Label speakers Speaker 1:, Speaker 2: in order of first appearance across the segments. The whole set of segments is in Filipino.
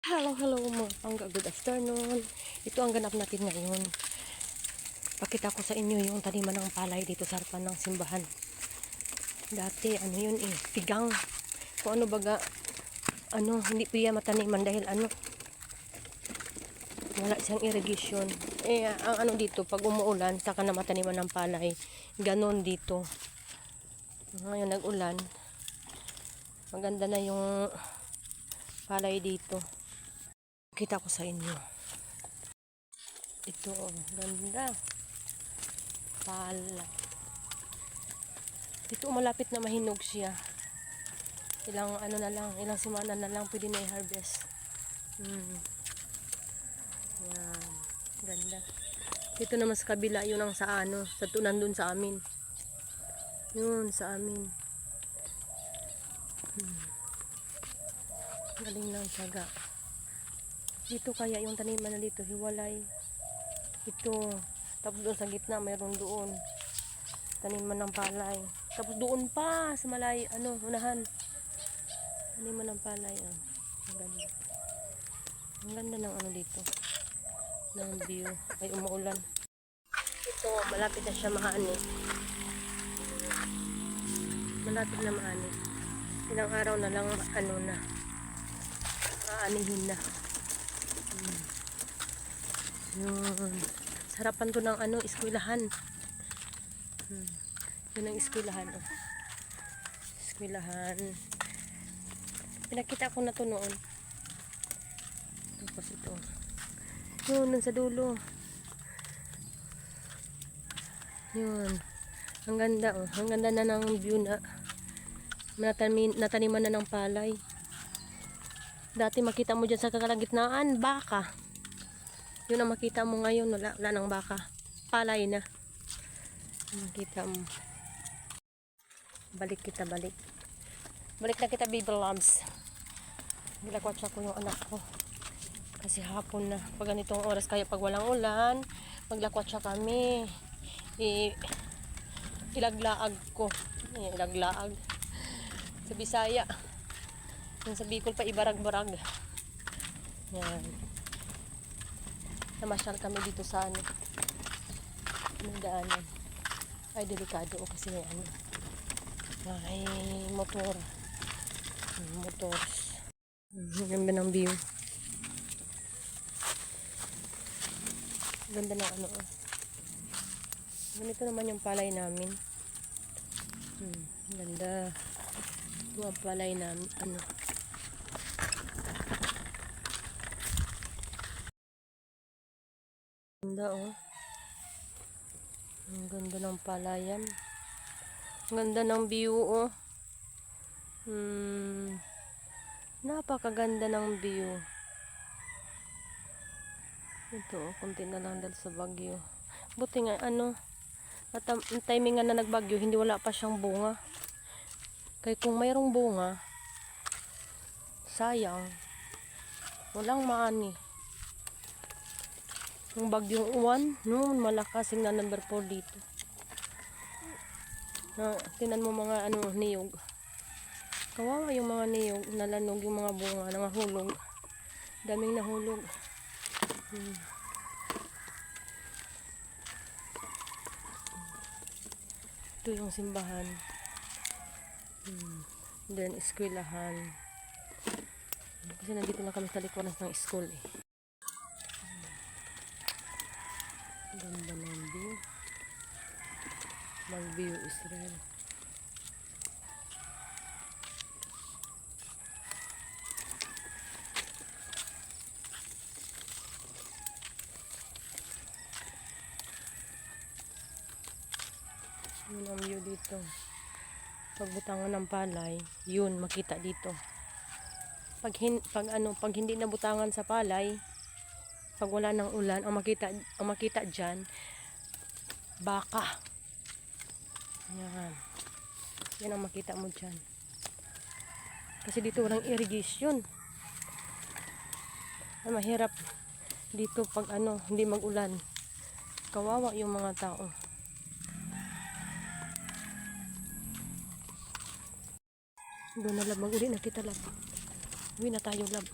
Speaker 1: Hello mga pangga, good afternoon. Ito ang ganap natin ngayon. Pakita ko sa inyo yung taniman ng palay dito sa harapan ng simbahan. Dati ano yun pigang. Kung ano baga, hindi piya mataniman dahil wala siyang irrigation. Ang dito, pag umuulan, saka na mataniman ng palay. Ganon dito. Ngayon nag-ulan. Maganda na yung palay dito. Kita ko sa inyo. Ito, ganda. Palay. Ito malapit na mahinog siya. Ilang semana na lang pwede na i-harvest. Yan, ganda. Dito naman sa kabila, yun ang sa nandun sa amin. Yun, sa amin. Galing ng tiyaga. Dito kaya yung taniman na dito, hiwalay. Ito, tapos doon sa gitna, mayroon doon. Taniman ng palay. Tapos doon pa, sa malay, unahan. Taniman ng palay. Ang ganda. Ang ganda ng dito. Ng view. Ay, umuulan. Ito, malapit na siya maani. Malapit na maani. Ilang araw na lang, aanihin na. Yun. Sarapan to ng eskwelahan. Yun ang eskwelahan. Eskwelahan. Pinakita ko na to noon. Tapos ito. Yun, nun sa dulo. Yun. Ang ganda, oh. Ang ganda na ng view na nataniman na ng palay. Dati makita mo dyan sa kalagitnaan, baka. Yun ang makita mo ngayon, wala ng baka. Palay na. Makita mo. Balik na kita, baby loves. Nilakwatsa ko yung anak ko. Kasi hapon na. Pag ganitong oras, kaya pag walang ulan, maglakwatsa kami. Ilaglaag ko. Ilaglaag. Sa Bisaya. Yung sa Bicol pa, ibarag-barag. Yan. Namasyal kami dito sa ng daanan. Ay, delikado kasi may motor. Motors. Ganda ng view. Ganda ng ganito naman yung palay namin. Ganda. Ito ang palay namin. Ganda, oh. Ang ganda ng palayan. Ang ganda ng view, oh. Napakaganda ng view. Ito, konti na lang dahil sa bagyo. Buti nga, timingan na nagbagyo, hindi wala pa siyang bunga. Kaya kung mayroong bunga, sayang. Walang maani. Yung bagyong uwan, noon malakas yung number 4 dito. Tinan mo mga niyog. Kawawa yung mga niyog, nalanog yung mga bunga, nangahulog. Daming nahulog. Ito yung simbahan. Then eskwelahan. Kasi nandito lang kami sa likuran ng school eh. Ganda ng view. Mag-view Israel. Yun ang view dito. Pagbutangan ng palay, yun makita dito. Pag hindi nabutangan sa palay, pag wala ng ulan, ang makita diyan baka. Yan. Yan ang makita mo diyan. Kasi dito walang irrigation. Mahirap dito pag hindi mag-ulan. Kawawa yung mga tao. Doon na lab, mag-uli na kita lab. Uwi na tayo lab.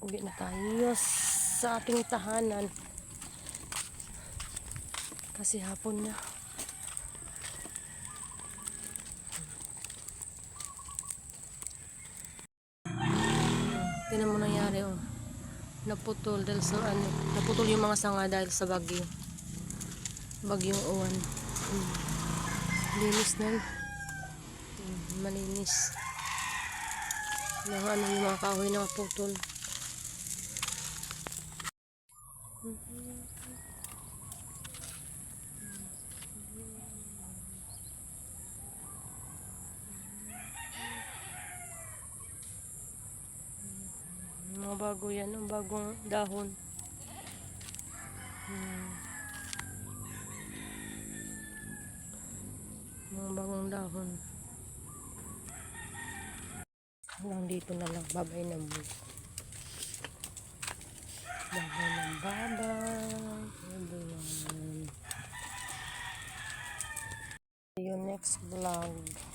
Speaker 1: Uwi na tayo sa ating tahanan. Kasi hapon na. Tingnan mo nangyari oh. Naputol dahil sa ano, naputol yung mga sanga dahil sa bagyo. Bagyong uwan. Linis na. Malinis. Yung ano yung mga kahoy na naputol. Mga bago yan, ang bagong dahon. Mga bagong dahon. Hanggang dito na lang. Babay na mo. Babay na babay. Everyone. See you next vlog.